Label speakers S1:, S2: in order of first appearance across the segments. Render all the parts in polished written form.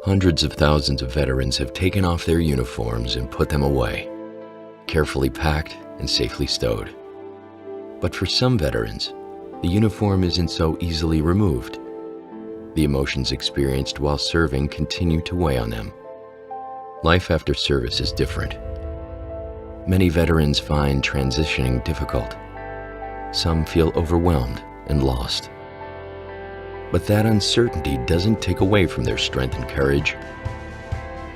S1: Hundreds of thousands of veterans have taken off their uniforms and put them away, carefully packed and safely stowed. But for some veterans, the uniform isn't so easily removed. The emotions experienced while serving continue to weigh on them. Life after service is different. Many veterans find transitioning difficult. Some feel overwhelmed and lost. But that uncertainty doesn't take away from their strength and courage,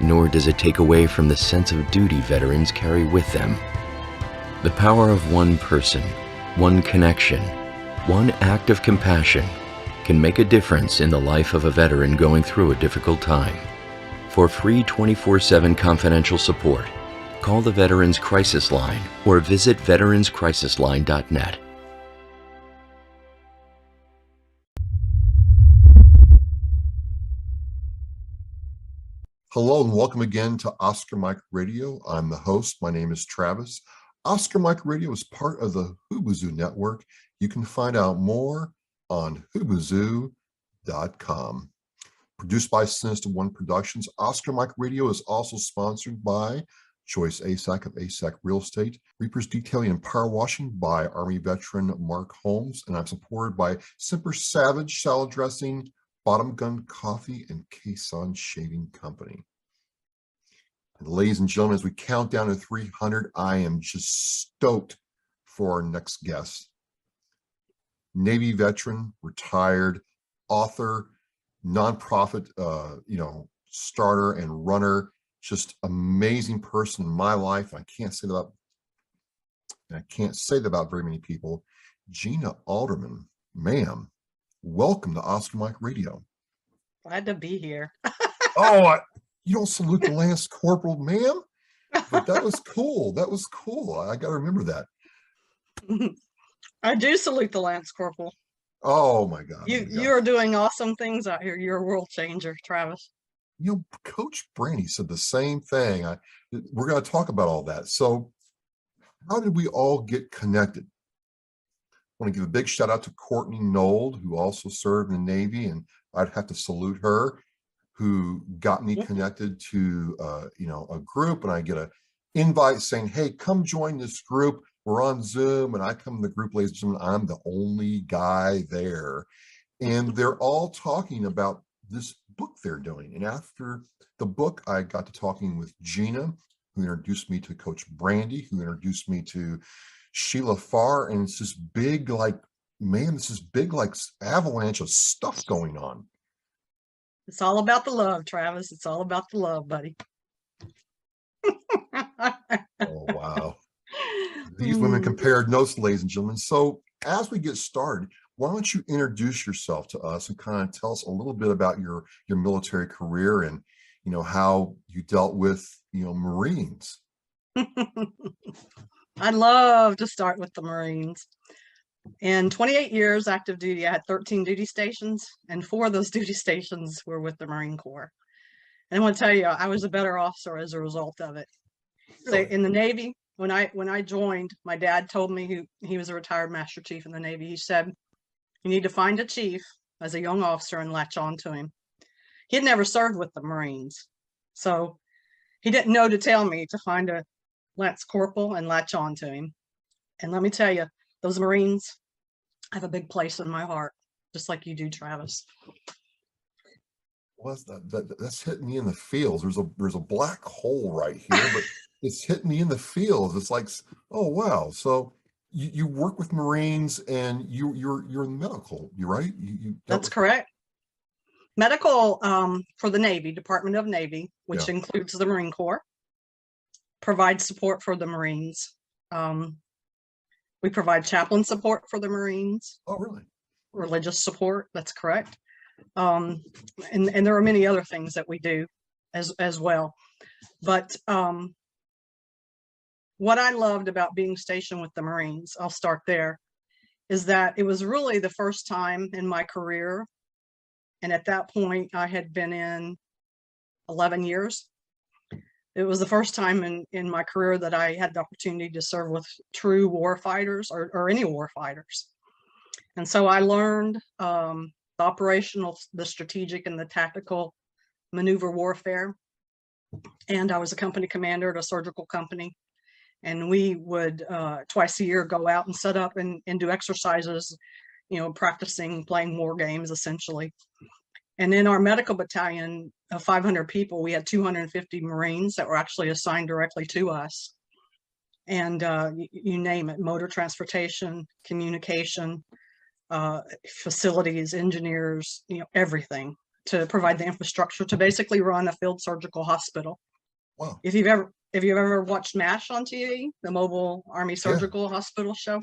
S1: nor does it take away from the sense of duty veterans carry with them. The power of one person, one connection, one act of compassion can make a difference in the life of a veteran going through a difficult time. For free 24/7 confidential support, call the Veterans Crisis Line or visit veteranscrisisline.net.
S2: Hello and welcome again to Oscar Mike Radio. I'm the host. My name is Travis. Oscar Mike Radio is part of the Hoobazoo Network. You can find out more on hoobazoo.com. Produced by Sinister One Productions, Oscar Mike Radio is also sponsored by Joyce Asack of Asack Real Estate, Reapers Detailing and Power Washing by Army veteran Mark Holmes, and I'm supported by Semper Savage Salad Dressing, Bottom Gun Coffee, and Caisson Shaving Company. And ladies and gentlemen, as we count down to 300, I am just stoked for our next guest. Navy veteran, retired, author, nonprofit, starter and runner, just amazing person in my life. I can't say that about very many people. Gina Alderman, ma'am. Welcome to Oscar Mike Radio.
S3: Glad to be here.
S2: You don't salute the Lance Corporal, ma'am? But that was cool. That was cool. I got to remember that.
S3: I do salute the Lance Corporal.
S2: Oh, my God.
S3: You are doing awesome things out here. You're a world changer, Travis.
S2: Coach Brandy said the same thing. We're going to talk about all that. So how did we all get connected? I want to give a big shout out to Courtney Nold, who also served in the Navy, and I'd have to salute her, who got me connected to a group, and I get an invite saying, hey, come join this group. We're on Zoom, and I come in the group, ladies and gentlemen, I'm the only guy there. And they're all talking about this book they're doing. And after the book, I got to talking with Gina, who introduced me to Coach Brandy, who introduced me to Sheila Farr, and it's this big, avalanche of stuff going on.
S3: It's all about the love, Travis. It's all about the love, buddy.
S2: Oh, wow. These women compared notes, ladies and gentlemen. So as we get started, why don't you introduce yourself to us and kind of tell us a little bit about your military career and, how you dealt with, Marines.
S3: I'd love to start with the Marines. In 28 years active duty, I had 13 duty stations, and 4 of those duty stations were with the Marine Corps. And I want to tell you, I was a better officer as a result of it. Really? So in the Navy, when I joined, my dad told me he was a retired Master Chief in the Navy. He said, you need to find a chief as a young officer and latch on to him. He had never served with the Marines, so he didn't know to tell me to find a Lance Corporal and latch on to him. And let me tell you, those Marines have a big place in my heart, just like you do, Travis.
S2: Well, that's hitting me in the feels. There's a black hole right here, but it's hitting me in the feels. It's like, oh wow. So you work with Marines, and you're in medical, you right?
S3: That's correct. Medical for the Navy, Department of Navy, which includes the Marine Corps, provides support for the Marines. We provide chaplain support for the Marines.
S2: Oh, really?
S3: Religious support, that's correct. And there are many other things that we do as well. But what I loved about being stationed with the Marines, I'll start there, is that it was really the first time in my career, and at that point I had been in 11 years. It was the first time in my career that I had the opportunity to serve with true war fighters or any war fighters. And so I learned the operational, the strategic, and the tactical maneuver warfare. And I was a company commander at a surgical company. And we would twice a year go out and set up and do exercises, you know, practicing playing war games essentially. And in our medical battalion of 500 people, we had 250 Marines that were actually assigned directly to us. And you name it, motor transportation, communication, facilities, engineers, you know, everything to provide the infrastructure to basically run a field surgical hospital.
S2: Wow.
S3: If you've ever watched MASH on TV, the Mobile Army Surgical Hospital show,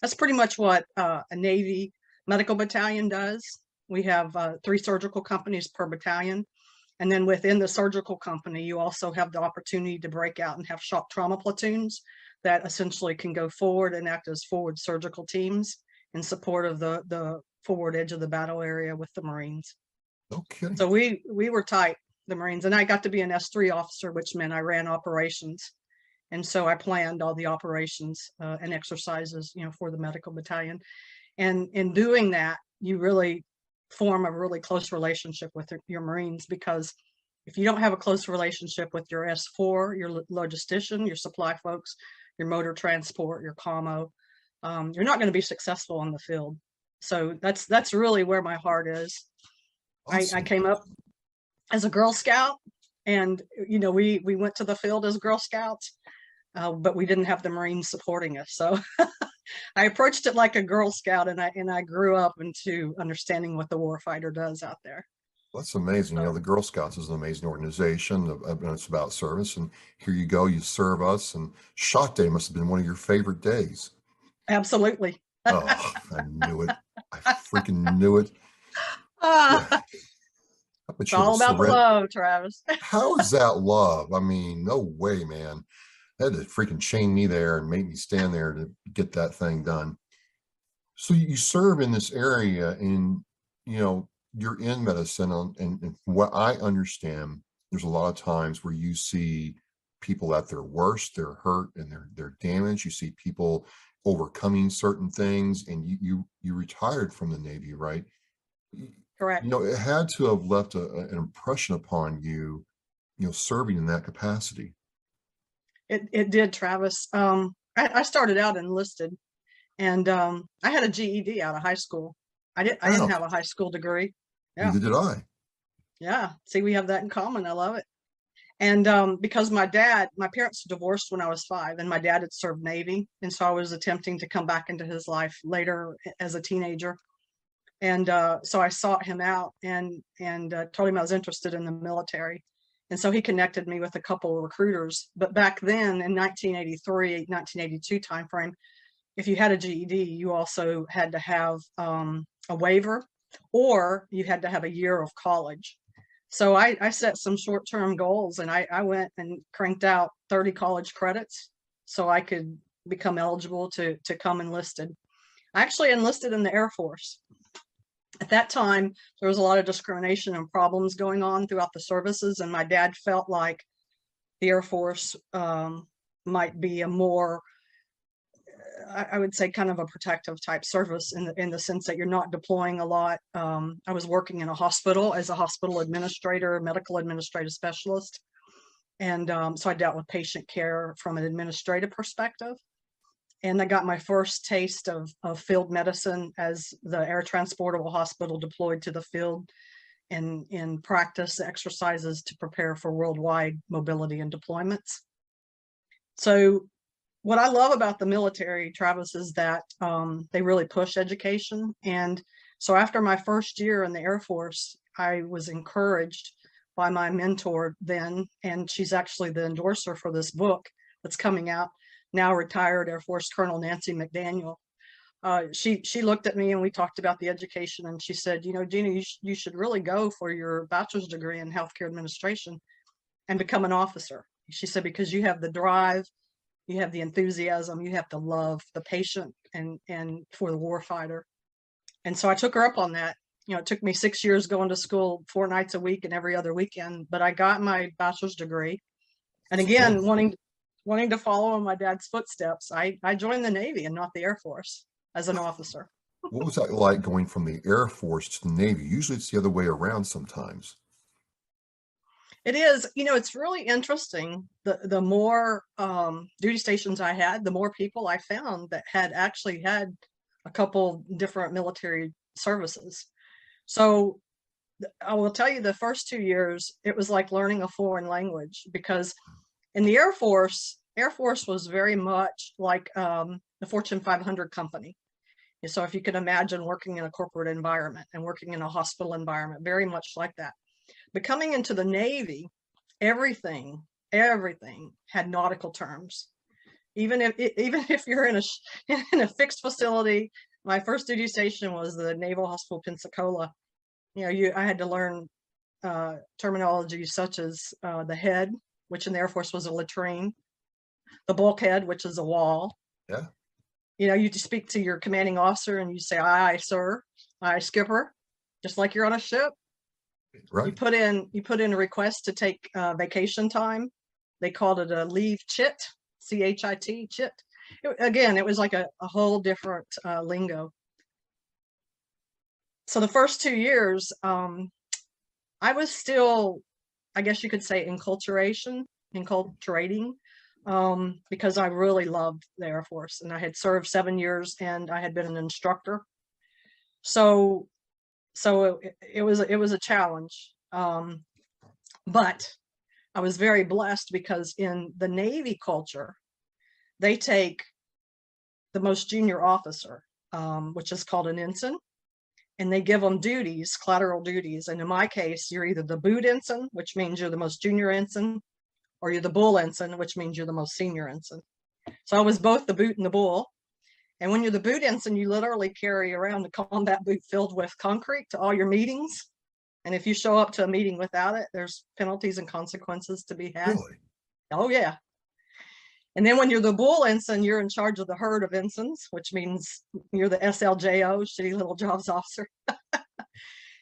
S3: that's pretty much what a Navy medical battalion does. We have 3 surgical companies per battalion. And then within the surgical company, you also have the opportunity to break out and have shock trauma platoons that essentially can go forward and act as forward surgical teams in support of the forward edge of the battle area with the Marines.
S2: No kidding.
S3: So we were tight, the Marines, and I got to be an S3 officer, which meant I ran operations. And so I planned all the operations and exercises, you know, for the medical battalion. And in doing that, you really form a really close relationship with your Marines, because if you don't have a close relationship with your S4, your logistician, your supply folks, your motor transport, your commo, you're not going to be successful on the field. So that's really where my heart is.
S2: Awesome.
S3: I came up as a Girl Scout, and you know, we went to the field as Girl Scouts, but we didn't have the Marines supporting us. So I approached it like a Girl Scout, and I grew up into understanding what the warfighter does out there.
S2: That's amazing. You know, the Girl Scouts is an amazing organization, and it's about service. And here you go, you serve us. And Shot Day must have been one of your favorite days.
S3: Absolutely.
S2: Oh, I knew it. I freaking knew it.
S3: It's all about the love, Travis.
S2: How is that love? I mean, no way, man. They had to freaking chain me there and make me stand there to get that thing done. So you serve in this area, and you know, you're in medicine, and from what I understand, there's a lot of times where you see people at their worst, they're hurt and they're damaged. You see people overcoming certain things, and you retired from the Navy, right?
S3: Correct.
S2: You know, it had to have left an impression upon you, you know, serving in that capacity.
S3: It did, Travis. I started out enlisted, and I had a GED out of high school. I didn't have a high school degree. Yeah.
S2: Neither did I.
S3: Yeah. See, we have that in common. I love it. And because my parents divorced when I was 5, and my dad had served Navy. And so I was attempting to come back into his life later as a teenager. And so I sought him out and told him I was interested in the military. And so he connected me with a couple of recruiters. But back then in 1983, 1982 timeframe, if you had a GED, you also had to have a waiver, or you had to have a year of college. So I set some short-term goals, and I went and cranked out 30 college credits so I could become eligible to come enlisted. I actually enlisted in the Air Force. At that time, there was a lot of discrimination and problems going on throughout the services, and my dad felt like the Air Force might be a more, I would say, kind of a protective type service in the sense that you're not deploying a lot. I was working in a hospital as a hospital administrator, medical administrative specialist. And so I dealt with patient care from an administrative perspective. And I got my first taste of field medicine as the air transportable hospital deployed to the field and in practice exercises to prepare for worldwide mobility and deployments. So what I love about the military, Travis, is that they really push education. And so after my first year in the Air Force, I was encouraged by my mentor then, and she's actually the endorser for this book that's coming out, now retired Air Force Colonel Nancy McDaniel. She looked at me and we talked about the education, and she said, you know, Gina, you should really go for your bachelor's degree in healthcare administration and become an officer. She said, because you have the drive, you have the enthusiasm, you have the love, the patient, and for the warfighter. And so I took her up on that. You know, it took me 6 years going to school 4 nights a week and every other weekend, but I got my bachelor's degree. And again, wanting to follow in my dad's footsteps, I joined the Navy and not the Air Force as an officer.
S2: What was that like going from the Air Force to the Navy? Usually it's the other way around sometimes.
S3: It is, it's really interesting. The more duty stations I had, the more people I found that had actually had a couple different military services. So I will tell you, the first 2 years, it was like learning a foreign language, because in the Air Force was very much like the Fortune 500 company. And so if you can imagine working in a corporate environment and working in a hospital environment, very much like that. But coming into the Navy, everything had nautical terms. Even if you're in a fixed facility. My first duty station was the Naval Hospital Pensacola. I had to learn terminology such as the head, which in the Air Force was a latrine, the bulkhead, which is a wall.
S2: Yeah.
S3: You just speak to your commanding officer and you say, "Aye, sir, aye, skipper," just like you're on a ship.
S2: Right.
S3: You put in a request to take vacation time. They called it a leave chit, CHIT, chit. Again, it was like a whole different lingo. So the first 2 years, I was still, I guess you could say, enculturating, because I really loved the Air Force, and I had served 7 years and I had been an instructor. So it was a challenge. But I was very blessed, because in the Navy culture, they take the most junior officer, which is called an ensign, and they give them duties, collateral duties. And in my case, you're either the boot ensign, which means you're the most junior ensign, or you're the bull ensign, which means you're the most senior ensign. So I was both the boot and the bull. And when you're the boot ensign, you literally carry around a combat boot filled with concrete to all your meetings. And if you show up to a meeting without it, there's penalties and consequences to be had.
S2: Really?
S3: Oh, yeah. And then when you're the bull ensign, you're in charge of the herd of ensigns, which means you're the SLJO, shitty little jobs officer.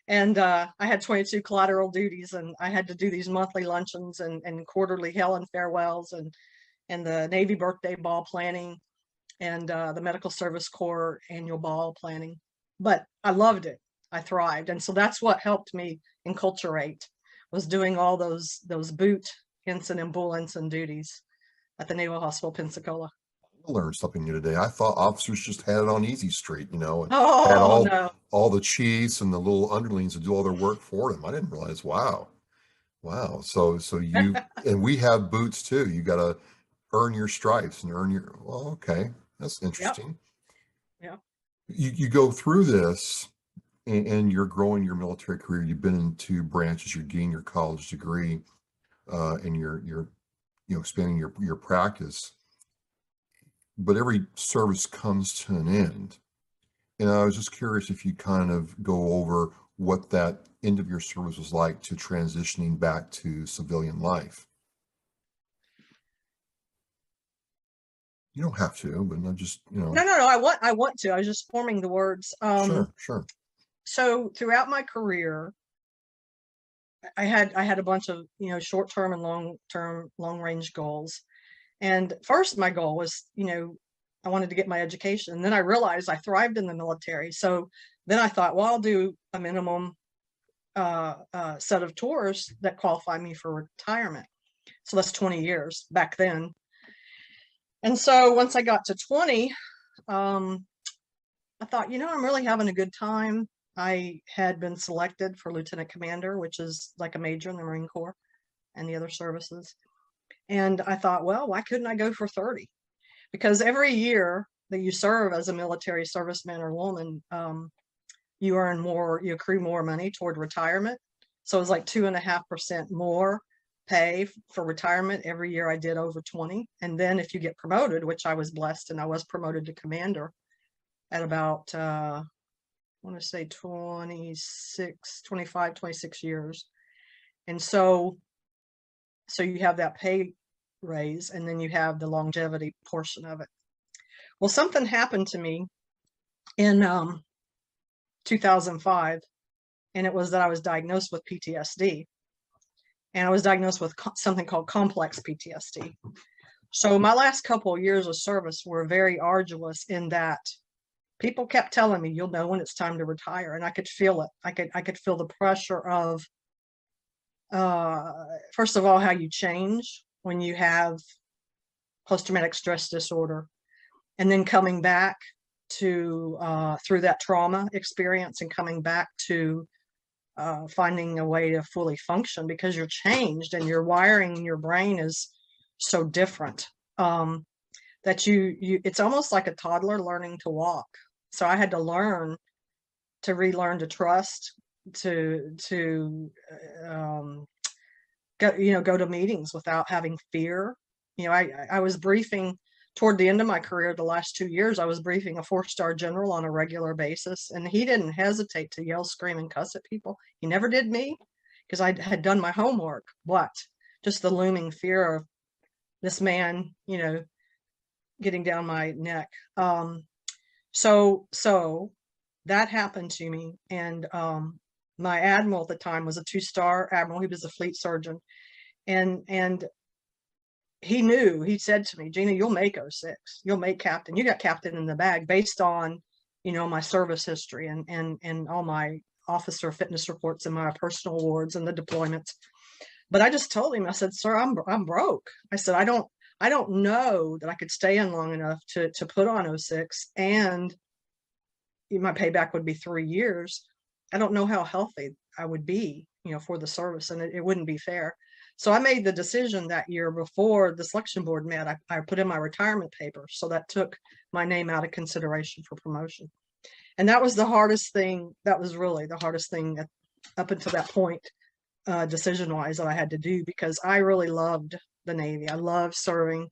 S3: And I had 22 collateral duties, and I had to do these monthly luncheons and quarterly Helen farewells and the Navy birthday ball planning and the Medical Service Corps annual ball planning. But I loved it. I thrived. And so that's what helped me enculturate, was doing all those boot ensign and bull ensign duties at the Naval Hospital Pensacola.
S2: I learned something new today. I thought officers just had it on easy street, and had
S3: Oh, no.
S2: all the chiefs and the little underlings to do all their work for them. I didn't realize. Wow. So you and we have boots too. You got to earn your stripes and earn your. Well, okay, that's interesting.
S3: Yeah.
S2: You go through this, and you're growing your military career. You've been in 2 branches. You're getting your college degree, and you're expanding your practice. But every service comes to an end. And I was just curious if you kind of go over what that end of your service was like to transitioning back to civilian life. You don't have to, but I just,
S3: No. I want to. I was just forming the words.
S2: Sure.
S3: So throughout my career, I had a bunch of short-term and long-range goals. And first, my goal was I wanted to get my education. And then I realized I thrived in the military. So then I thought, well, I'll do a minimum set of tours that qualify me for retirement. So that's 20 years back then. And so once I got to 20, I thought, I'm really having a good time. I had been selected for lieutenant commander, which is like a major in the Marine Corps and the other services. And I thought, well, why couldn't I go for 30? Because every year that you serve as a military serviceman or woman, you earn more, you accrue more money toward retirement. So it was like 2.5% more pay for retirement every year I did over 20. And then if you get promoted, which I was blessed, and I was promoted to commander at about, I want to say 26 years. And so you have that pay raise, and then you have the longevity portion of it. Well, something happened to me in 2005, and it was that I was diagnosed with PTSD, and I was diagnosed with something called complex PTSD. So my last couple of years of service were very arduous in that people kept telling me, you'll know when it's time to retire, and I could feel it. I could feel the pressure of first of all, how you change when you have post-traumatic stress disorder, and then coming back to through that trauma experience and coming back to finding a way to fully function, because you're changed and your wiring in your brain is so different, that it's almost like a toddler learning to walk. So I had to learn to relearn to trust, to go to meetings without having fear. I was briefing toward the end of my career, the last 2 years, I was briefing a 4-star general on a regular basis, and he didn't hesitate to yell, scream, and cuss at people. He never did me, because I had done my homework, but just the looming fear of this man, getting down my neck. So that happened to me, and my admiral at the time was a 2-star admiral. He was a fleet surgeon, and he knew. He said to me, "Gina, you'll make 06. You'll make captain. You got captain in the bag," based on my service history and all my officer fitness reports and my personal awards and the deployments. But I just told him, I said, "Sir, I'm broke." I said, I don't know that I could stay in long enough to put on 06, and my payback would be 3 years. I don't know how healthy I would be, for the service, and it wouldn't be fair. So I made the decision that year before the selection board met. I put in my retirement papers, so that took my name out of consideration for promotion. And that was the hardest thing. That was really the hardest thing up until that point, decision-wise, that I had to do, because I really loved the Navy. I loved serving,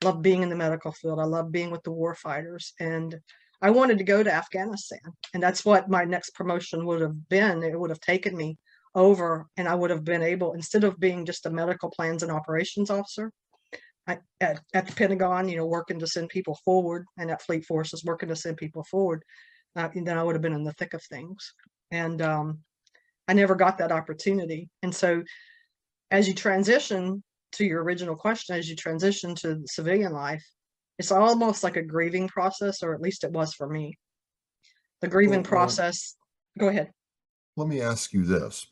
S3: loved being in the medical field. I loved being with the war fighters, and I wanted to go to Afghanistan, and that's what my next promotion would have been. It would have taken me over, and I would have been able, instead of being just a medical plans and operations officer at the Pentagon, working to send people forward, and at Fleet Forces working to send people forward, then I would have been in the thick of things. And I never got that opportunity. And so as you transition to your original question, as you transition to civilian life, it's almost like a grieving process, or at least it was for me. The grieving process. Go ahead.
S2: Let me ask you this.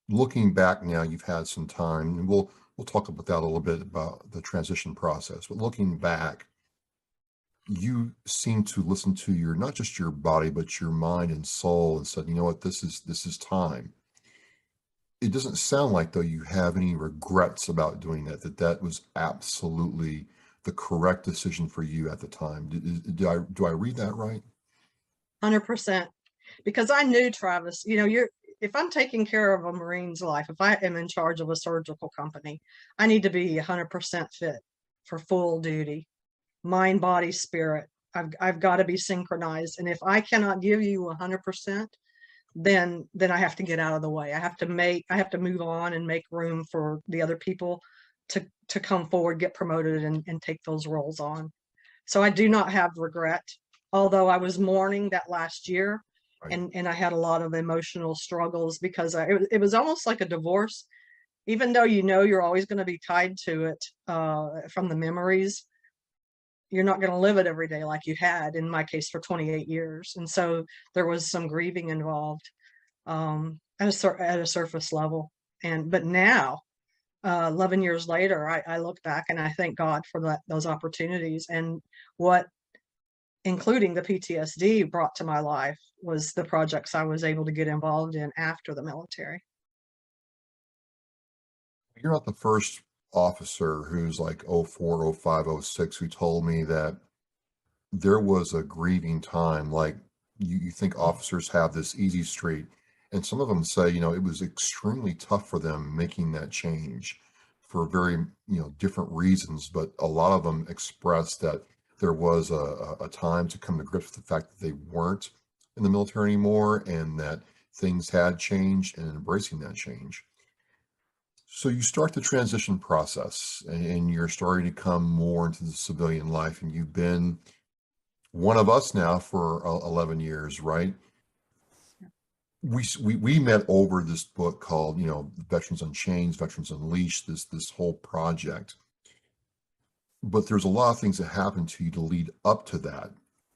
S2: Looking back now, you've had some time, and we'll talk about that a little bit, about the transition process. But looking back, you seem to listen to not just your body, but your mind and soul, and said, "You know what, this is time." It doesn't sound like, though, you have any regrets about doing that was absolutely the correct decision for you at the time. Do I read that right?
S3: 100%. Because I knew, Travis, if I'm taking care of a Marine's life, if I am in charge of a surgical company, I need to be 100% fit for full duty, mind, body, spirit. I've got to be synchronized. And if I cannot give you 100%, then I have to get out of the way. I have to move on and make room for the other people to come forward, get promoted, and take those roles on. So I do not have regret, although I was mourning that last year. Right. And I had a lot of emotional struggles, because it was almost like a divorce. Even though you're always going to be tied to it from the memories, you're not going to live it every day like you had, in my case, for 28 years. And so there was some grieving involved at a surface level. But now, 11 years later, I look back and I thank God for those opportunities, and what, including the PTSD, brought to my life was the projects I was able to get involved in after the military.
S2: You're not the first officer who's like 04, 05, 06 who told me that there was a grieving time. Like, you think officers have this easy street, and some of them say, it was extremely tough for them making that change for very, different reasons. But a lot of them expressed that there was a time to come to grips with the fact that they weren't in the military anymore, and that things had changed, and embracing that change. So you start the transition process, and you're starting to come more into the civilian life, and you've been one of us now for 11 years, right? We met over this book called, Veterans Unchained, Veterans Unleashed, this whole project. But there's a lot of things that happened to you to lead up to that.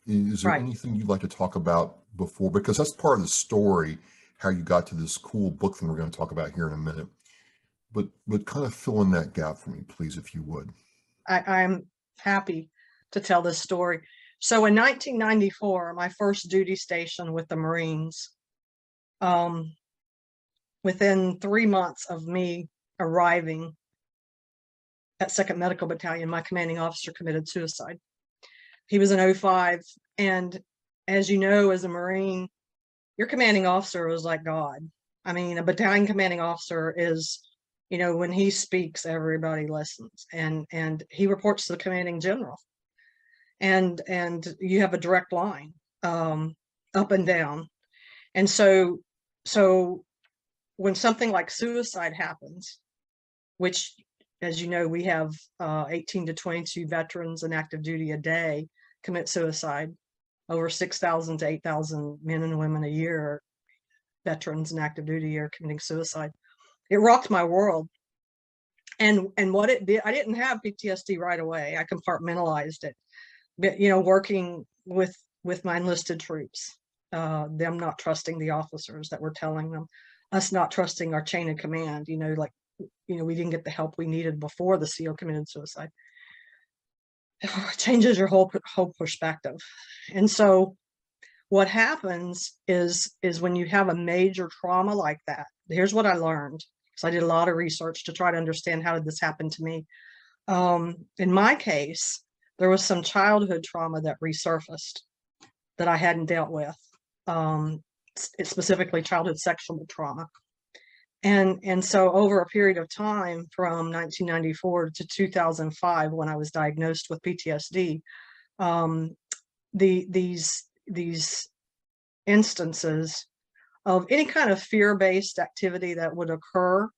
S2: Is there anything you'd like to talk about before? Because that's part of the story, how you got to this cool book thing we're going to talk about here in a minute. but kind of fill in that gap for me, please, if you would.
S3: I'm happy to tell this story. So in 1994, my first duty station with the Marines, within 3 months of me arriving at 2nd Medical Battalion, my commanding officer committed suicide. He was an 05, and as you know, as a Marine, your commanding officer was like God. I mean, a battalion commanding officer is, you know, when he speaks, everybody listens, and he reports to the commanding general, and you have a direct line up and down. And so when something like suicide happens, which, as you know, we have 18 to 22 veterans in active duty a day commit suicide. Over 6,000 to 8,000 men and women a year, veterans in active duty, are committing suicide. It rocked my world. And what it did, I didn't have PTSD right away. I compartmentalized it. But, you know, working with my enlisted troops, them not trusting the officers that were telling them, us not trusting our chain of command, you know, like, you know, we didn't get the help we needed before the CO committed suicide. It changes your whole perspective. And so what happens is when you have a major trauma like that, here's what I learned. So I did a lot of research to try to understand, how did this happen to me? In my case, there was some childhood trauma that resurfaced that I hadn't dealt with, specifically childhood sexual trauma. And so over a period of time from 1994 to 2005, when I was diagnosed with PTSD, these instances of any kind of fear-based activity that would occur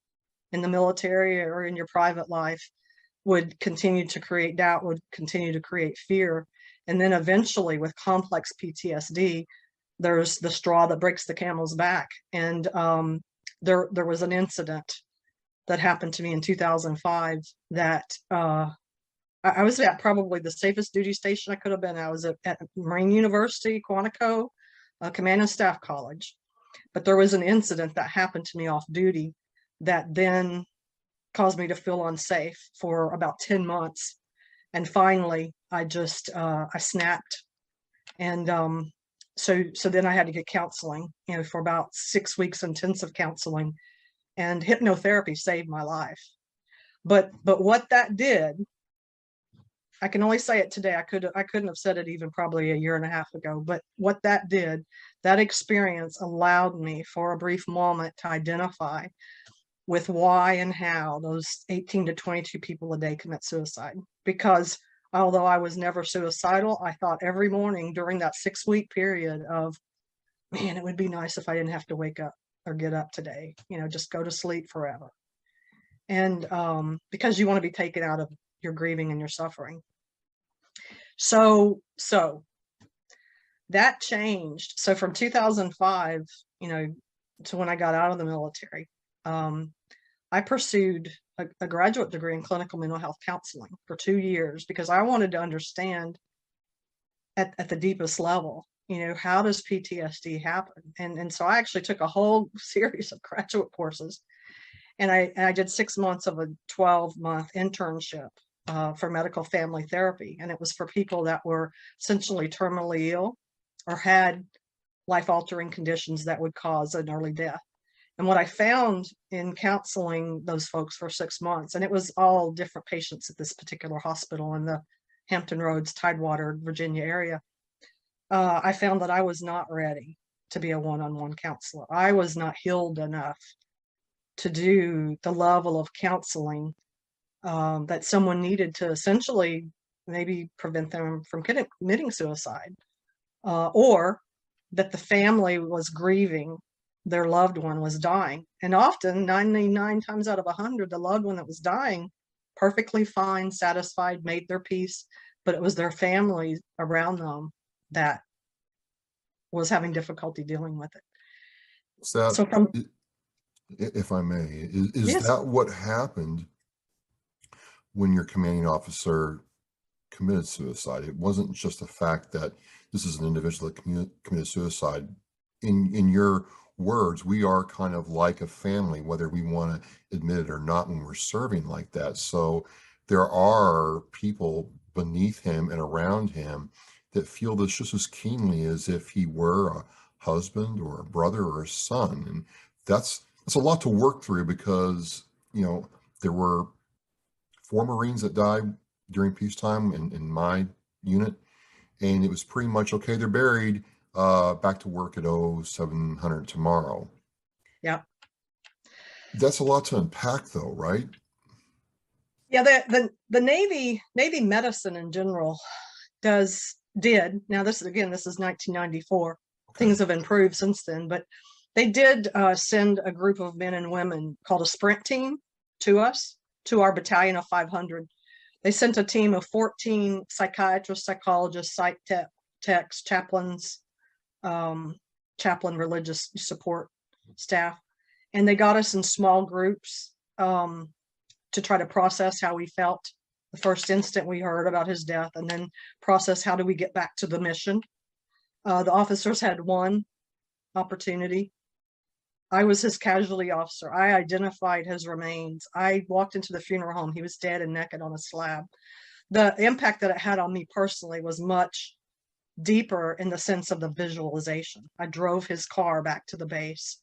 S3: in the military or in your private life would continue to create doubt, would continue to create fear. And then eventually, with complex PTSD, there's the straw that breaks the camel's back. And there was an incident that happened to me in 2005 that I was at probably the safest duty station I could have been. I was at Marine University, Quantico, Command and Staff College. But there was an incident that happened to me off duty that then caused me to feel unsafe for about 10 months. And finally, I just, I snapped. And so then I had to get counseling, you know, for about 6 weeks intensive counseling, and hypnotherapy saved my life. But what that did, I can only say it today. I couldn't have said it even probably a year and a half ago. But what that did, that experience allowed me for a brief moment to identify with why and how those 18 to 22 people a day commit suicide. Because although I was never suicidal, I thought every morning during that 6-week period of, man, it would be nice if I didn't have to wake up or get up today, you know, just go to sleep forever. And because you want to be taken out of your grieving and your suffering. So that changed. So from 2005, you know, to when I got out of the military, I pursued a graduate degree in clinical mental health counseling for 2 years, because I wanted to understand at the deepest level, you know, how does PTSD happen? And so I actually took a whole series of graduate courses, and I did 6 months of a 12-month internship for medical family therapy. And it was for people that were essentially terminally ill or had life-altering conditions that would cause an early death. And what I found in counseling those folks for 6 months, and it was all different patients at this particular hospital in the Hampton Roads, Tidewater, Virginia area, I found that I was not ready to be a one-on-one counselor. I was not healed enough to do the level of counseling that someone needed to essentially maybe prevent them from committing suicide, or that the family was grieving their loved one was dying. And often 99 times out of 100, the loved one that was dying, perfectly fine, satisfied, made their peace, but it was their family around them that was having difficulty dealing with it.
S2: So if I may, is
S3: Yes.
S2: that what happened when your commanding officer committed suicide? It wasn't just the fact that this is an individual that committed suicide in your words, we are kind of like a family, whether we want to admit it or not, when we're serving like that. So there are people beneath him and around him that feel this just as keenly as if he were a husband or a brother or a son. And that's a lot to work through, because, you know, there were 4 Marines that died during peacetime in my unit, and it was pretty much, okay, they're buried, back to work at 0700 tomorrow.
S3: Yeah.
S2: That's a lot to unpack, though, right?
S3: Yeah, the Navy medicine in general did. Now this is 1994.
S2: Okay.
S3: Things have improved since then, but they did send a group of men and women called a sprint team to us, to our battalion of 500. They sent a team of 14 psychiatrists, psychologists, psych techs, chaplains, chaplain religious support staff, and they got us in small groups to try to process how we felt the first instant we heard about his death, and then process how do we get back to the mission. The officers had one opportunity. I was his casualty officer. I identified his remains. I walked into the funeral home. He was dead and naked on a slab. The impact that it had on me personally was much deeper in the sense of the visualization. I drove his car back to the base.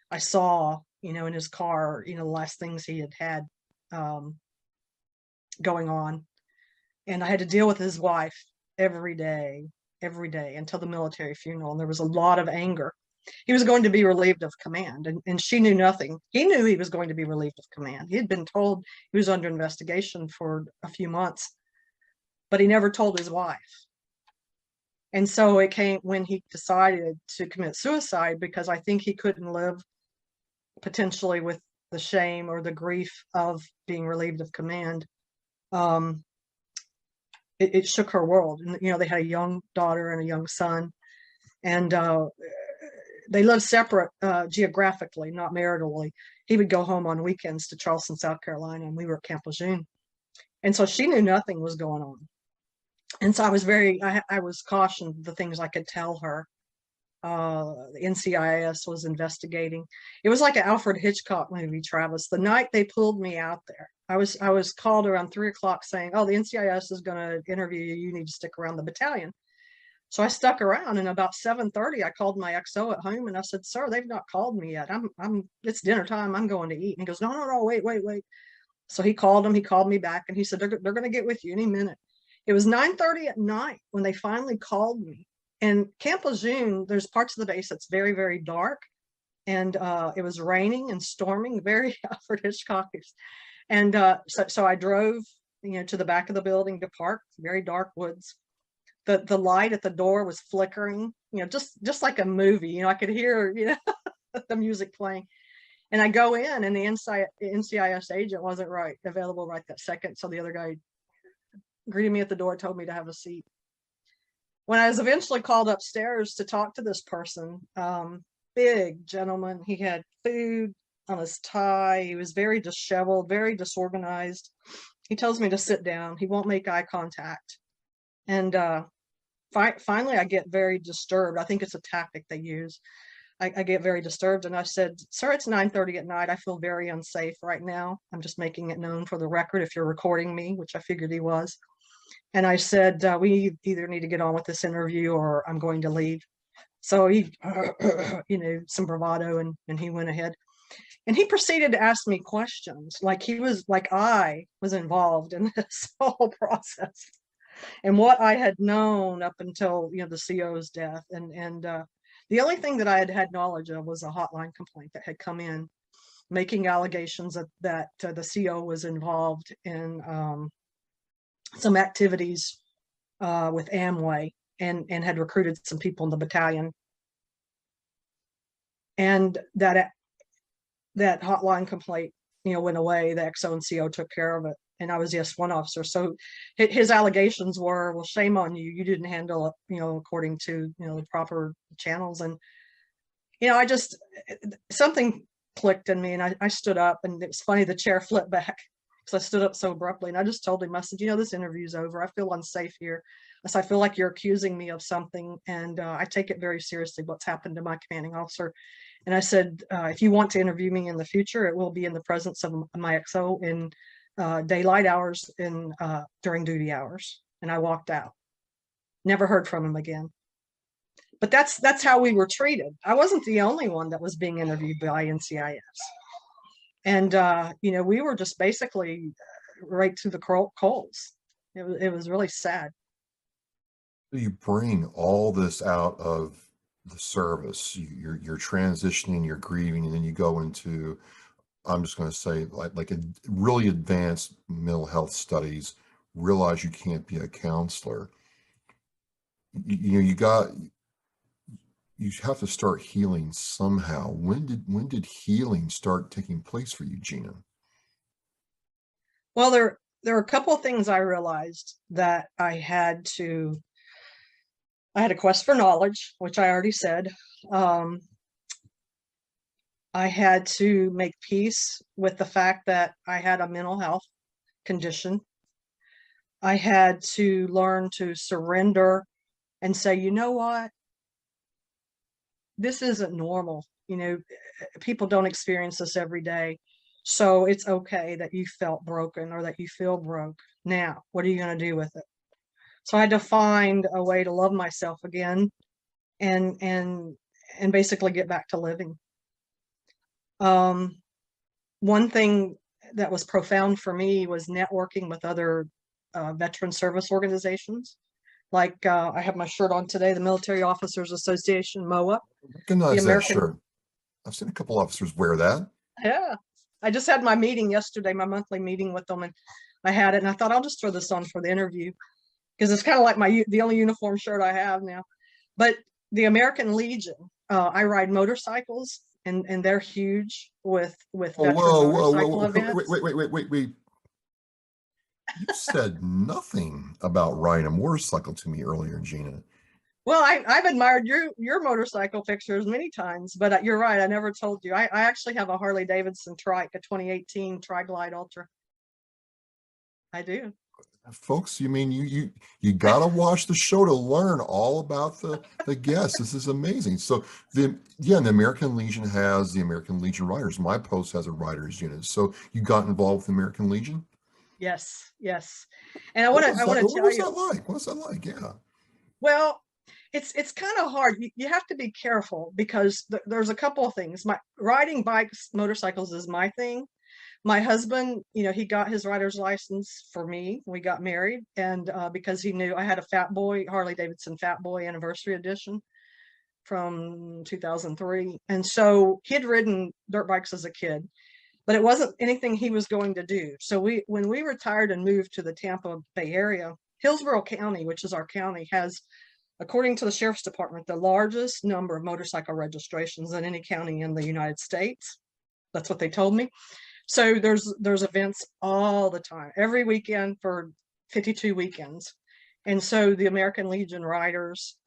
S3: I saw, in his car, the last things he had going on. And I had to deal with his wife every day until the military funeral. And there was a lot of anger. He was going to be relieved of command, and she knew nothing. He knew he was going to be relieved of command. He had been told he was under investigation for a few months, but he never told his wife. And so it came when he decided to commit suicide, because I think he couldn't live potentially with the shame or the grief of being relieved of command. It shook her world. And, they had a young daughter and a young son, and they lived separate geographically, not maritally. He would go home on weekends to Charleston, South Carolina, and we were at Camp Lejeune. And so she knew nothing was going on. And so I was cautioned the things I could tell her. The NCIS was investigating. It was like an Alfred Hitchcock movie, Travis. The night they pulled me out there, I was called around 3 o'clock saying, "Oh, the NCIS is going to interview you. You need to stick around the battalion." So I stuck around, and about 7:30, I called my XO at home, and I said, "Sir, they've not called me yet. It's dinner time. I'm going to eat." And he goes, No, wait. So he called him. He called me back, and he said, they're going to get with you any minute. It was 9:30 at night when they finally called me. And Camp Lejeune, there's parts of the base that's very, very dark. And it was raining and storming, very Alfred Hitchcock. And so I drove, to the back of the building to park, very dark woods. The light at the door was flickering, just like a movie. I could hear, the music playing. And I go in, and the NCIS agent wasn't available right that second. So the other guy greeted me at the door, told me to have a seat. When I was eventually called upstairs to talk to this person, big gentleman, he had food on his tie. He was very disheveled, very disorganized. He tells me to sit down. He won't make eye contact. And finally, I get very disturbed. I think it's a tactic they use. I get very disturbed, and I said, "Sir, it's 9:30 at night. I feel very unsafe right now. I'm just making it known for the record if you're recording me," which I figured he was. And I said, "We either need to get on with this interview or I'm going to leave." So he, some bravado, and he went ahead. And he proceeded to ask me questions like I was involved in this whole process and what I had known up until, the CO's death. And the only thing that I had knowledge of was a hotline complaint that had come in making allegations that the CO was involved in some activities with Amway and had recruited some people in the battalion. And that hotline complaint, went away. The XO and CO took care of it. And I was just one officer. So his allegations were, well, shame on you. You didn't handle it, according to, the proper channels. And, something clicked in me, and I stood up, and it was funny. The chair flipped back because I stood up so abruptly, and I just told him, I said, this interview's over. I feel unsafe here. I said, I feel like you're accusing me of something, and I take it very seriously what's happened to my commanding officer. And I said, if you want to interview me in the future, it will be in the presence of my XO in daylight hours and during duty hours. And I walked out. Never heard from him again. But that's how we were treated. I wasn't the only one that was being interviewed by NCIS. And, we were just basically right through the coals. It was really sad.
S2: You bring all this out of the service, you're transitioning, you're grieving, and then you go into, I'm just going to say, like a really advanced mental health studies, realize you can't be a counselor. You have to start healing somehow. When did healing start taking place for you, Gina?
S3: Well, there are a couple of things I realized that I had a quest for knowledge, which I already said. I had to make peace with the fact that I had a mental health condition. I had to learn to surrender and say, you know what? This isn't normal. People don't experience this every day. So it's okay that you felt broken or that you feel broke. Now, what are you going to do with it? So I had to find a way to love myself again and basically get back to living. One thing that was profound for me was networking with other veteran service organizations. Like I have my shirt on today, the Military Officers Association, MOA.
S2: Recognize that shirt. I've seen a couple officers wear that.
S3: Yeah. I just had my meeting yesterday, my monthly meeting with them, and I had it, and I thought I'll just throw this on for the interview because it's kind of like the only uniform shirt I have now. But the American Legion, I ride motorcycles, and they're huge with veteran motorcycle events.
S2: Wait. You said nothing about riding a motorcycle to me earlier, Gina.
S3: Well, I've admired your motorcycle pictures many times, but you're right. I never told you. I actually have a Harley Davidson trike, a 2018 Tri-Glide Ultra. I do.
S2: Folks, you mean you gotta watch the show to learn all about the guests. This is amazing. So the American Legion has the American Legion Riders. My post has a Riders unit. So you got involved with the American Legion?
S3: Yes. And I want to tell you.
S2: What was that like? What was that like? Yeah.
S3: Well, it's kind of hard. You have to be careful because there's a couple of things. Riding bikes, motorcycles is my thing. My husband, he got his rider's license for me. We got married, and because he knew I had a Fat Boy, Harley Davidson Fat Boy Anniversary Edition from 2003. And so he had ridden dirt bikes as a kid, but it wasn't anything he was going to do. So when we retired and moved to the Tampa Bay area, Hillsborough County, which is our county, has, according to the Sheriff's Department, the largest number of motorcycle registrations than any county in the United States. That's what they told me. So there's events all the time, every weekend for 52 weekends. And so the American Legion Riders,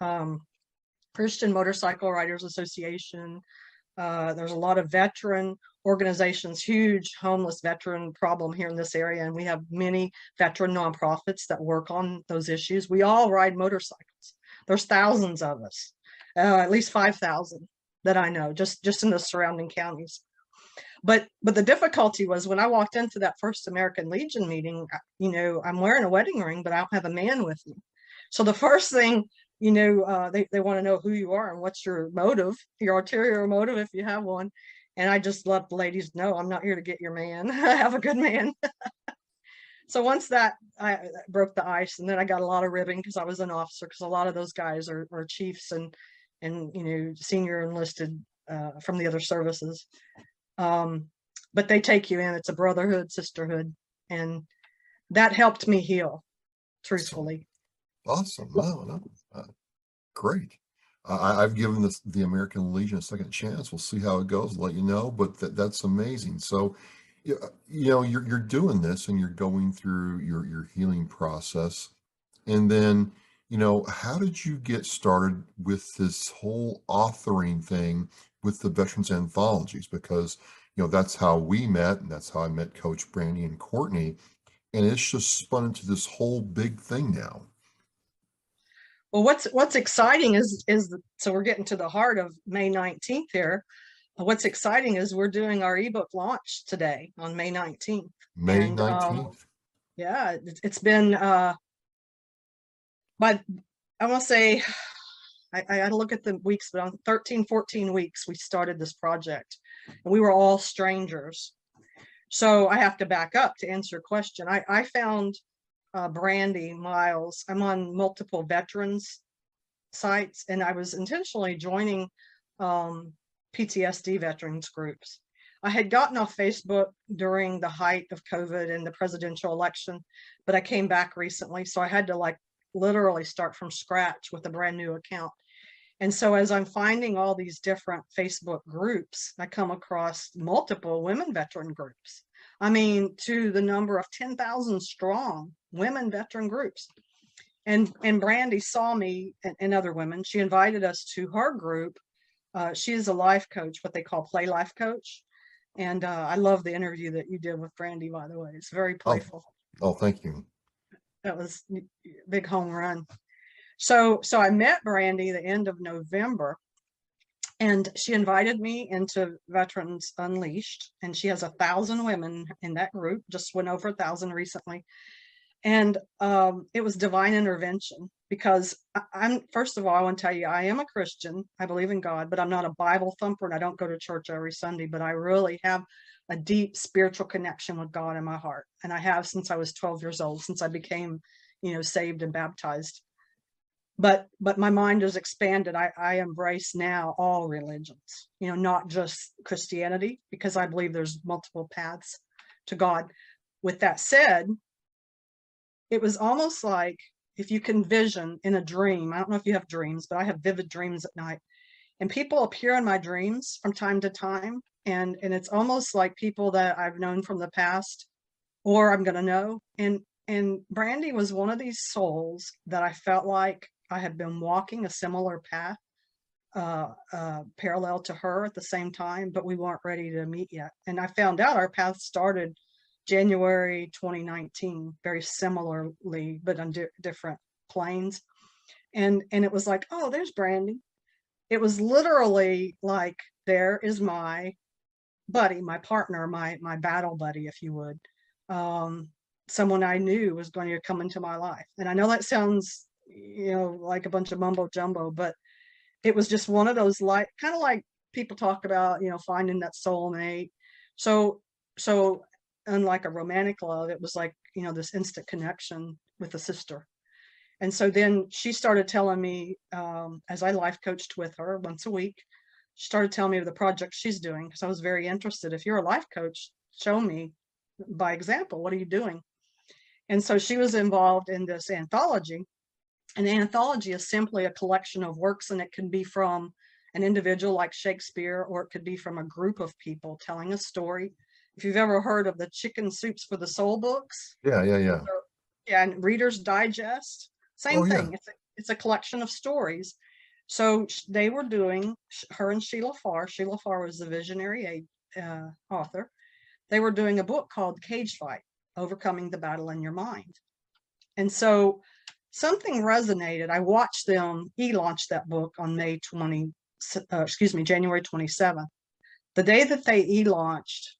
S3: Christian Motorcycle Riders Association, there's a lot of veteran organizations, huge homeless veteran problem here in this area. And we have many veteran nonprofits that work on those issues. We all ride motorcycles. There's thousands of us, at least 5,000 that I know, just in the surrounding counties. But the difficulty was when I walked into that first American Legion meeting, I'm wearing a wedding ring, but I don't have a man with me. So the first thing, they want to know who you are and what's your motive, your ulterior motive, if you have one. And I just let the ladies know I'm not here to get your man. I have a good man. So once that, I broke the ice, and then I got a lot of ribbing because I was an officer, because a lot of those guys are chiefs and senior enlisted from the other services. But they take you in. It's a brotherhood, sisterhood, and that helped me heal, truthfully.
S2: Awesome. No, great. I've given the American Legion a second chance. We'll see how it goes. Let you know, but that's amazing. So, you're doing this and you're going through your healing process, and then, how did you get started with this whole authoring thing with the Veterans Anthologies? Because, that's how we met, and that's how I met Coach Brandy and Courtney. And it's just spun into this whole big thing now.
S3: Well, what's exciting so we're getting to the heart of May 19th here. What's exciting is we're doing our ebook launch today on May 19th.
S2: May
S3: And
S2: 19th.
S3: yeah, it's been but I want to say I got to look at the weeks, but on 13, 14 weeks we started this project, and we were all strangers. So I have to back up to answer your question. I found Brandy Miles. I'm on multiple veterans sites, and I was intentionally joining PTSD veterans groups. I had gotten off Facebook during the height of COVID and the presidential election, but I came back recently, so I had to like literally start from scratch with a brand new account. And so as I'm finding all these different Facebook groups, I come across multiple women veteran groups. I mean, to the number of 10,000 strong women veteran groups. And Brandy saw me and other women. She invited us to her group. She is a life coach, what they call play life coach. And I love the interview that you did with Brandy, by the way. It's very playful.
S2: Oh, thank you.
S3: That was a big home run. So I met Brandy the end of November, and she invited me into Veterans Unleashed, and she has 1,000 women in that group, just went over 1,000 recently. And it was divine intervention, because I'm, first of all, I want to tell you, I am a Christian. I believe in God, but I'm not a Bible thumper, and I don't go to church every Sunday, but I really have a deep spiritual connection with God in my heart. And I have since I was 12 years old, since I became, saved and baptized. But my mind is expanded. I embrace now all religions, not just Christianity, because I believe there's multiple paths to God. With that said, it was almost like, if you can vision in a dream, I don't know if you have dreams, but I have vivid dreams at night, and people appear in my dreams from time to time. And it's almost like people that I've known from the past, or I'm going to know. And Brandy was one of these souls that I felt like I had been walking a similar path, parallel to her at the same time, but we weren't ready to meet yet. And I found out our path started January 2019, very similarly, but on different planes. And it was like, oh, there's Brandy. It was literally like, there is my buddy, my partner, my battle buddy, if you would. Someone I knew was going to come into my life. And I know that sounds, like a bunch of mumbo jumbo, but it was just one of those, like, kind of like people talk about, finding that soulmate. So unlike a romantic love, it was like, this instant connection with a sister. And so then she started telling me, as I life coached with her once a week, she started telling me of the project she's doing, because I was very interested. If you're a life coach, show me by example, what are you doing? And so she was involved in this anthology. An anthology is simply a collection of works, and it can be from an individual like Shakespeare, or it could be from a group of people telling a story. If you've ever heard of the Chicken Soups for the Soul books.
S2: Yeah.
S3: Yeah, and Reader's Digest, same thing.
S2: Yeah.
S3: It's a collection of stories. So they were doing, her and Sheila Farr was the visionary author. They were doing a book called Cage Fight, Overcoming the Battle in Your Mind. And so something resonated. I watched them launch that book on January 27th. The day that they launched,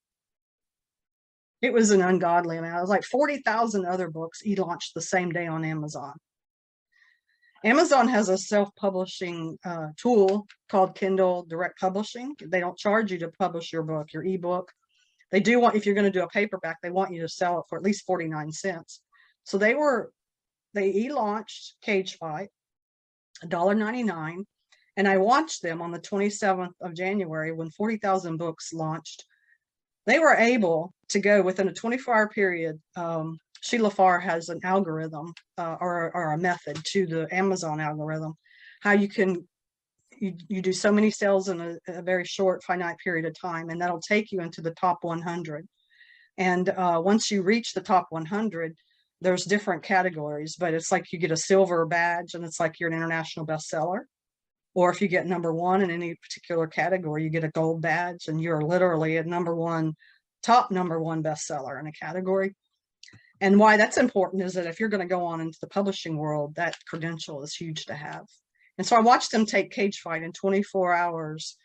S3: it was an ungodly amount. It was like 40,000 other books launched the same day on Amazon. Amazon has a self-publishing tool called Kindle Direct Publishing. They don't charge you to publish your book, your ebook. They do want, if you're going to do a paperback, they want you to sell it for at least 49 cents. So they launched Cage Fight, $1.99. And I watched them on the 27th of January when 40,000 books launched. They were able to go within a 24-hour period. Sheila Farr has an algorithm or a method to the Amazon algorithm, how you can you do so many sales in a very short finite period of time, and that'll take you into the top 100. And once you reach the top 100, there's different categories, but it's like you get a silver badge, and it's like you're an international bestseller. or if you get #1 in any particular category, you get a gold badge, and you're literally a top #1 bestseller in a category. And why that's important is that if you're going to go on into the publishing world, that credential is huge to have. And so I watched them take Cage Fight in 24 hours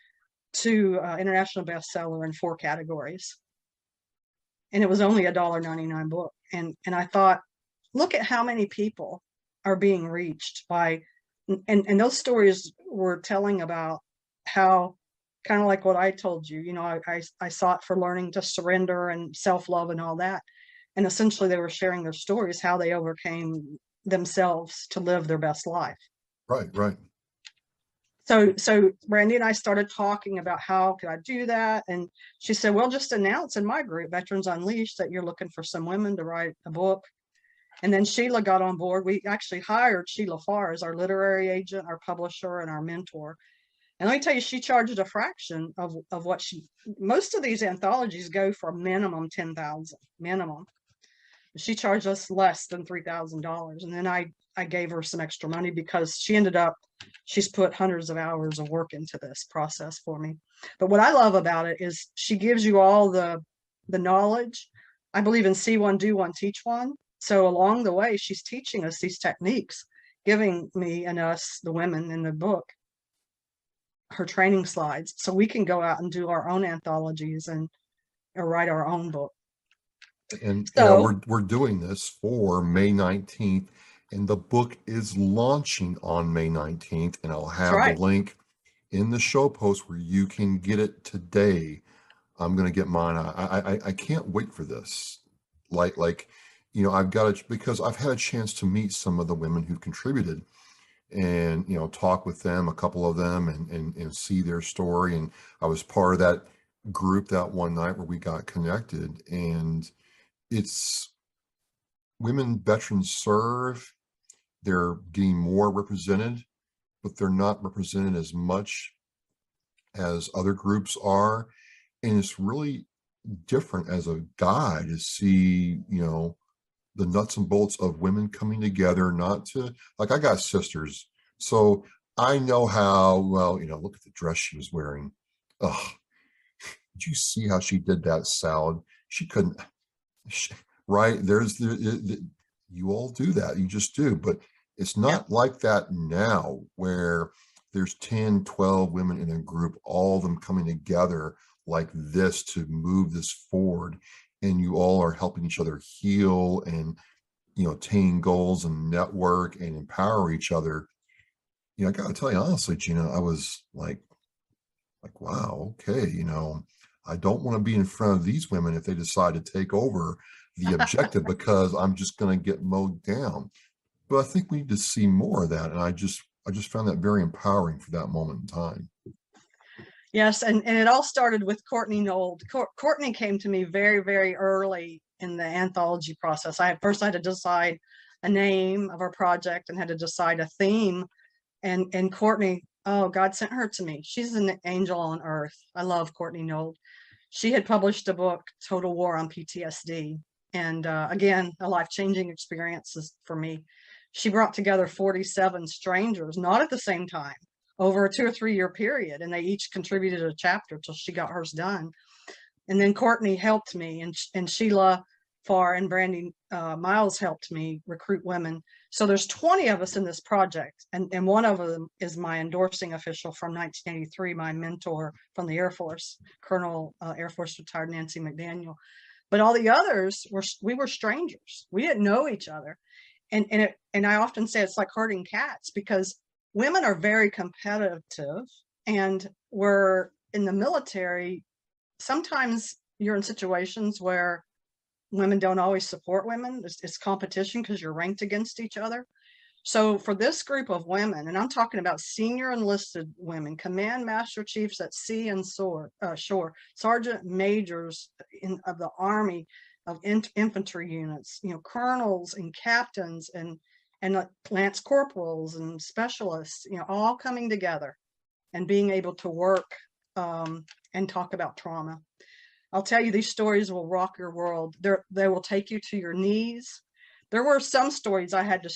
S3: to international bestseller in 4 categories. And it was only a $1.99 book. And I thought, look at how many people are being reached by, and those stories were telling about how, kind of like what I told you, I sought for learning to surrender and self-love and all that. And essentially they were sharing their stories, how they overcame themselves to live their best life.
S2: Right, right.
S3: So Brandy and I started talking about how could I do that. And she said, well, just announce in my group, Veterans Unleashed, that you're looking for some women to write a book. And then Sheila got on board. We actually hired Sheila Farr as our literary agent, our publisher, and our mentor. And let me tell you, she charged a fraction of what most of these anthologies go for a minimum $10,000 minimum. She charged us less than $3,000. And then I gave her some extra money because she's put hundreds of hours of work into this process for me. But what I love about it is she gives you all the knowledge. I believe in see one, do one, teach one. So along the way, she's teaching us these techniques, giving me and us, the women in the book, her training slides, so we can go out and do our own anthologies or write our own book.
S2: And
S3: so
S2: we're doing this for May 19th, and the book is launching on May 19th, and I'll have
S3: right.
S2: the link in the show post where you can get it today. I'm going to get mine. I can't wait for this. I've got it because I've had a chance to meet some of the women who contributed and, talk with them, a couple of them, and see their story. And I was part of that group that one night where we got connected, and it's women veterans serve. They're getting more represented, but they're not represented as much as other groups are. And it's really different as a guy to see, the nuts and bolts of women coming together, not to, like, I got sisters, so I know how, well, look at the dress she was wearing. Oh, did you see how she did that salad? She couldn't, right? You all do that. You just do. But it's not like that now, where there's 10, 12 women in a group, all of them coming together like this to move this forward. And you all are helping each other heal and, attain goals and network and empower each other. I got to tell you honestly, Gina, I was like, wow, okay, I don't want to be in front of these women if they decide to take over the objective because I'm just going to get mowed down. But I think we need to see more of that. And I just found that very empowering for that moment in time.
S3: Yes, and it all started with Courtney Nold. Courtney came to me very, very early in the anthology process. I had to decide a name of our project and had to decide a theme. And Courtney, oh, God sent her to me. She's an angel on earth. I love Courtney Nold. She had published a book, Total War on PTSD. And again, a life-changing experience for me. She brought together 47 strangers, not at the same time, over a 2 or 3 year period, and they each contributed a chapter till she got hers done. And then Courtney helped me, and Sheila Farr and Brandy Miles helped me recruit women. So there's 20 of us in this project, and one of them is my endorsing official from 1983, my mentor from the Air Force, Colonel Air Force retired Nancy McDaniel. But all the others we were strangers. We didn't know each other, and I often say it's like herding cats, because women are very competitive, and we're in the military. Sometimes you're in situations where women don't always support women. It's competition because you're ranked against each other. So for this group of women, and I'm talking about senior enlisted women, command master chiefs at sea and shore, sergeant majors of the Army, of infantry units, colonels and captains and lance corporals and specialists, all coming together and being able to work and talk about trauma. I'll tell you, these stories will rock your world. They will take you to your knees. There were some stories I had to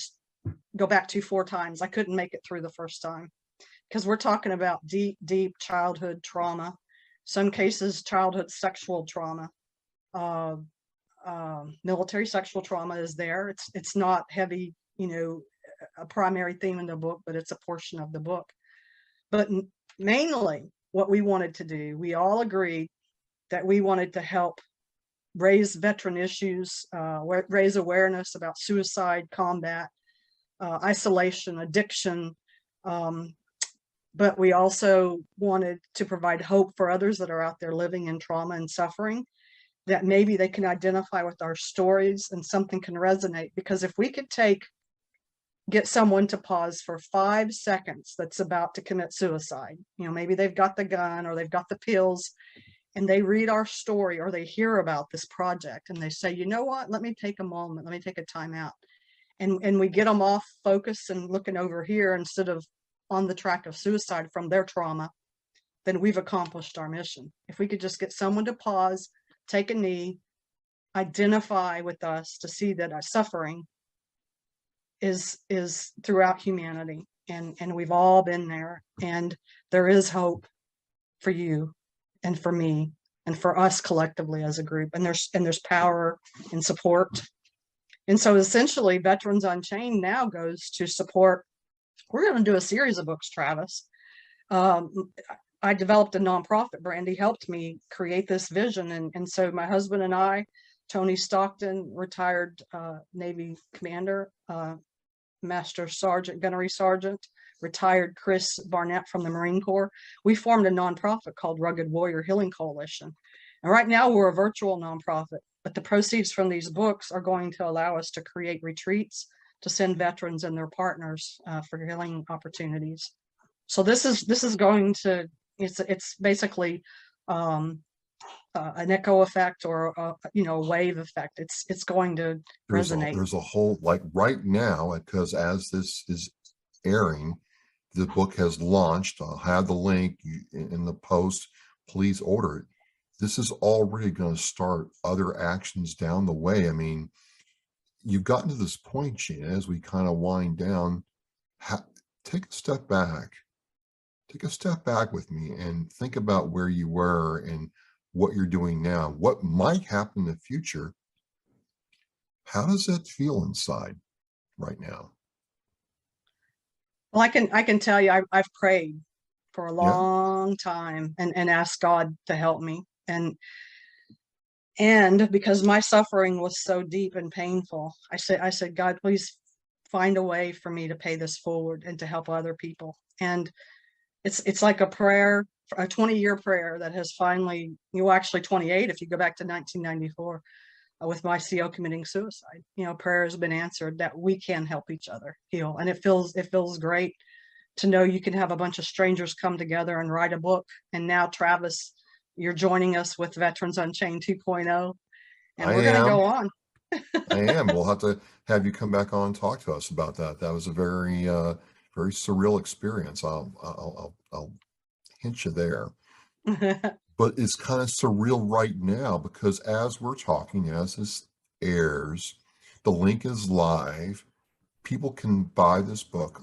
S3: go back to 4 times. I couldn't make it through the first time because we're talking about deep childhood trauma, some cases childhood sexual trauma. Military sexual trauma is there. It's not heavy, a primary theme in the book, but it's a portion of the book. But mainly what we wanted to do, we all agreed that we wanted to help raise veteran issues, raise awareness about suicide, combat, isolation, addiction. But we also wanted to provide hope for others that are out there living in trauma and suffering, that maybe they can identify with our stories and something can resonate. Because if we could get someone to pause for 5 seconds that's about to commit suicide, maybe they've got the gun or they've got the pills, and they read our story or they hear about this project and they say, you know what, let me take a moment, let me take a time out. And we get them off focus and looking over here instead of on the track of suicide from their trauma, then we've accomplished our mission. If we could just get someone to pause, take a knee, identify with us to see that our suffering is throughout humanity, and we've all been there, and there is hope for you and for me and for us collectively as a group, and there's power and support. And so essentially Veterans Unchained now goes to support. We're going to do a series of books, Travis. I developed a nonprofit. Brandy helped me create this vision. And so my husband and I, Tony Stockton, retired Navy commander, Master Sergeant, Gunnery Sergeant, retired Chris Barnett from the Marine Corps. We formed a nonprofit called Rugged Warrior Healing Coalition. And right now we're a virtual nonprofit, but the proceeds from these books are going to allow us to create retreats to send veterans and their partners for healing opportunities. So this is going to, it's basically an echo effect or a wave effect. It's going to resonate.
S2: There's a whole, like right now, because as this is airing, the book has launched. I'll have the link in the post. Please order it. This is already going to start other actions down the way. I mean, you've gotten to this point, Gina, as we kind of wind down. Take a step back. Take a step back with me and think about where you were and what you're doing now, what might happen in the future. How does that feel inside right now?
S3: Well, I can tell you, I've prayed for a
S2: Yeah.
S3: long time and asked God to help me. And because my suffering was so deep and painful, I said, God, please find a way for me to pay this forward and to help other people. And it's like a prayer, a 20-year prayer that has finally, actually 28 if you go back to 1994 with my CO committing suicide. Prayer has been answered that we can help each other heal, and it feels great to know you can have a bunch of strangers come together and write a book. And now, Travis, you're joining us with Veterans Unchained 2.0, and we're going to go on.
S2: I am. We'll have to have you come back on and talk to us about that. That was a very, very surreal experience. I'll hint you there. But it's kind of surreal right now because as we're talking, as this airs, the link is live. People can buy this book,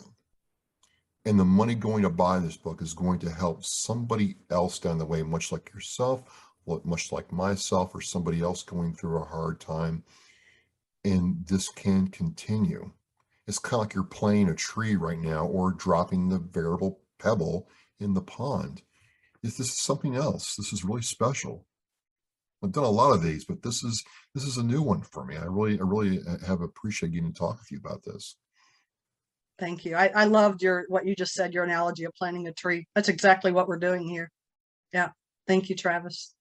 S2: and the money going to buy this book is going to help somebody else down the way, much like yourself, much like myself, or somebody else going through a hard time. And this can continue. It's kind of like you're playing a tree right now or dropping the variable pebble in the pond. This is something else. This is really special. I've done a lot of these, but this is a new one for me. I really have appreciated getting to talk with you about this.
S3: Thank you. I loved what you just said, your analogy of planting a tree. That's exactly what we're doing here. Yeah. Thank you, Travis.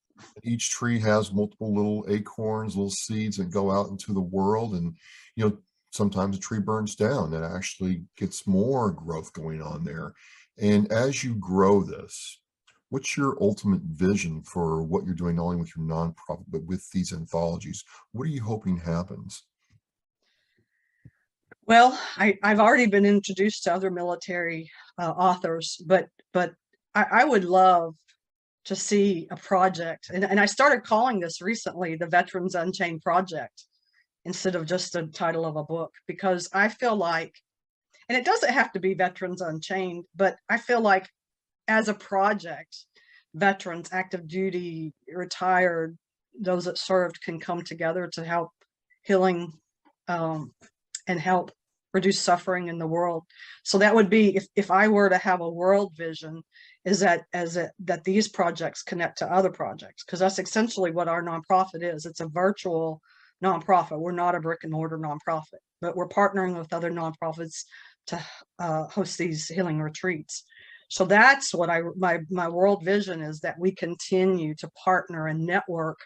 S2: Each tree has multiple little acorns, little seeds that go out into the world. And, sometimes a tree burns down that actually gets more growth going on there. And as you grow this, what's your ultimate vision for what you're doing, not only with your nonprofit, but with these anthologies? What are you hoping happens?
S3: Well, I've already been introduced to other military authors, but I would love to see a project. And I started calling this recently the Veterans Unchained Project instead of just the title of a book, because I feel like, And it doesn't have to be Veterans Unchained, but I feel like as a project, veterans, active duty, retired, those that served can come together to help healing and help reduce suffering in the world. So that would be, if I were to have a world vision, is that that these projects connect to other projects, because that's essentially what our nonprofit is. It's a virtual nonprofit. We're not a brick and mortar nonprofit, but we're partnering with other nonprofits to host these healing retreats. So that's what my world vision is, that we continue to partner and network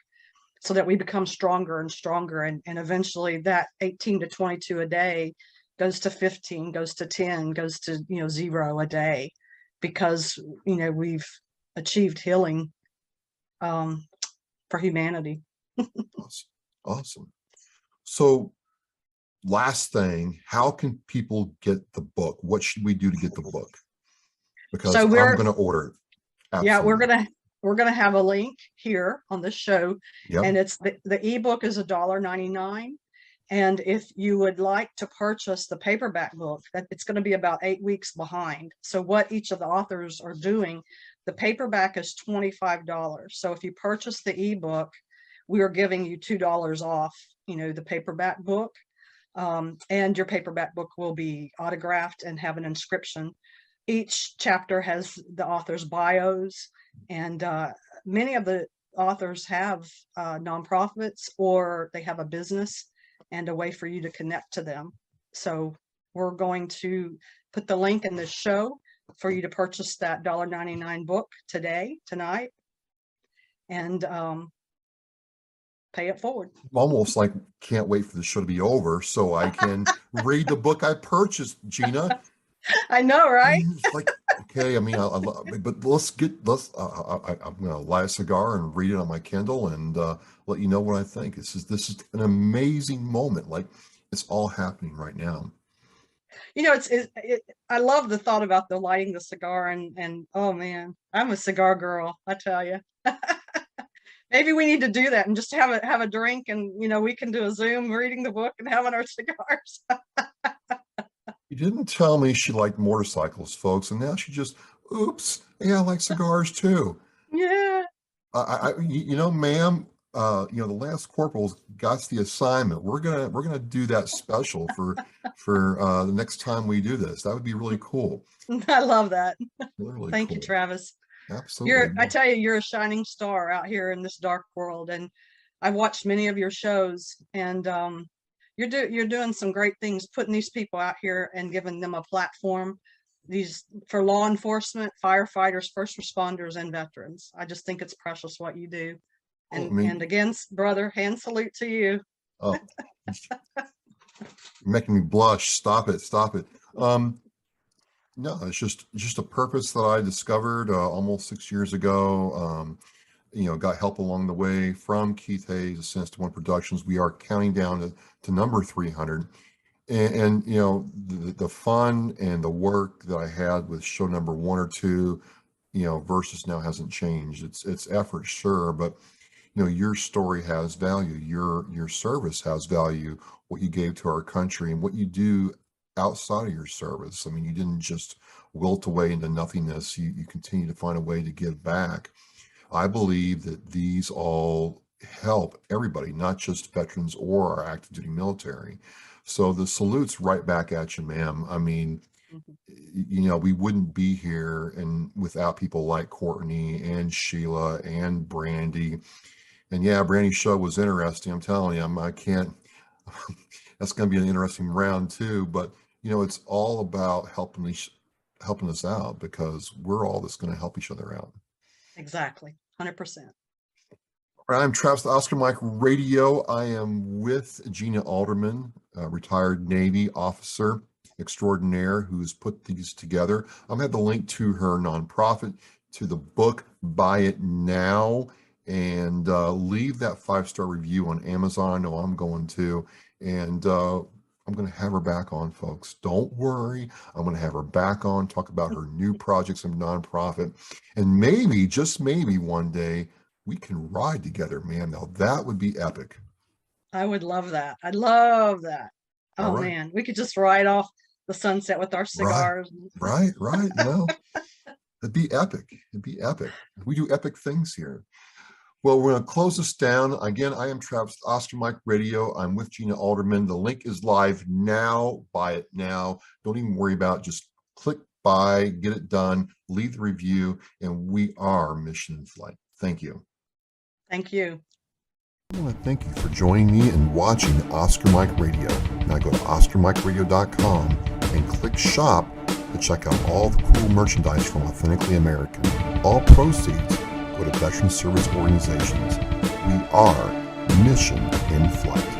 S3: so that we become stronger and stronger. And eventually that 18 to 22 a day goes to 15, goes to 10, goes to, 0 a day, because, we've achieved healing for humanity.
S2: Awesome. So last thing, how can people get the book? What should we do to get the book? Because
S3: So
S2: I'm going to order it. Absolutely.
S3: Yeah, we're gonna have a link here on the show,
S2: Yep.
S3: and it's the ebook is $1.99. And if you would like to purchase the paperback book, that it's going to be about 8 weeks behind. So what each of the authors are doing, the paperback is $25. So if you purchase the ebook, we are giving you $2 off, the paperback book. And your paperback book will be autographed and have an inscription. Each chapter has the author's bios, and many of the authors have nonprofits, or they have a business and a way for you to connect to them. So we're going to put the link in the show for you to purchase that $1.99 book tonight, and pay it forward.
S2: Almost like can't wait for the show to be over so I can read the book I purchased, Gina.
S3: I know, right?
S2: Like, okay, I mean, but I'm gonna light a cigar and read it on my Kindle and let you know what I think. This is an amazing moment. Like, it's all happening right now.
S3: I love the thought about the lighting the cigar, and oh man, I'm a cigar girl, I tell you. Maybe we need to do that and just have a drink, and we can do a Zoom reading the book and having our cigars.
S2: You didn't tell me she liked motorcycles, folks, and now she just, oops, yeah, I like cigars too.
S3: Yeah.
S2: Ma'am, the last corporal's got the assignment. We're gonna do that special for the next time we do this. That would be really cool.
S3: I love that.
S2: Really
S3: Thank
S2: cool.
S3: you, Travis.
S2: Absolutely.
S3: I tell you, you're a shining star out here in this dark world, and I've watched many of your shows, and you're doing some great things, putting these people out here and giving them a platform, for law enforcement, firefighters, first responders, and veterans. I just think it's precious what you do. And again, brother, hand salute to you.
S2: Oh, you're making me blush. Stop it. No, it's just a purpose that I discovered almost 6 years ago. Got help along the way from Keith Hayes, Ascents to One Productions. We are counting down to number 300. And the fun and the work that I had with show number 1 or 2, versus now hasn't changed. It's effort, sure, but your story has value. Your service has value. What you gave to our country and what you do outside of your service. I mean, you didn't just wilt away into nothingness. You continue to find a way to give back. I believe that these all help everybody, not just veterans or our active duty military. So the salute's right back at you, ma'am. I mean, we wouldn't be here and without people like Courtney and Sheila and Brandy. And yeah, Brandy's show was interesting. I'm telling you, I can't, that's going to be an interesting round too. But, it's all about helping us out, because we're all that's going to help each other out.
S3: Exactly. 100%.
S2: I'm Travis, the Oscar Mike Radio. I am with Gina Alderman, a retired Navy officer extraordinaire who's put these together. I'm going to have the link to her nonprofit, to the book, buy it now, and leave that 5-star review on Amazon. I know I'm going to. And I'm going to have her back on, folks. Don't worry. I'm going to have her back on, talk about her new projects and nonprofit. And maybe, just maybe one day, we can ride together, man. Now, that would be epic.
S3: I would love that. I'd love that. Oh,
S2: right.
S3: Man, we could just ride off the sunset with our cigars.
S2: Right. It'd be epic. We do epic things here. Well, we're going to close this down. Again, I am Travis, Oscar Mike Radio. I'm with Gina Alderman. The link is live now. Buy it now. Don't even worry about it. Just click buy, get it done, leave the review, and we are Mission in Flight. Thank you.
S3: Thank you.
S2: I want to thank you for joining me and watching Oscar Mike Radio. Now go to OscarMikeRadio.com and click shop to check out all the cool merchandise from Authentically American. All proceeds go to veteran service organizations. We are Mission in Flight.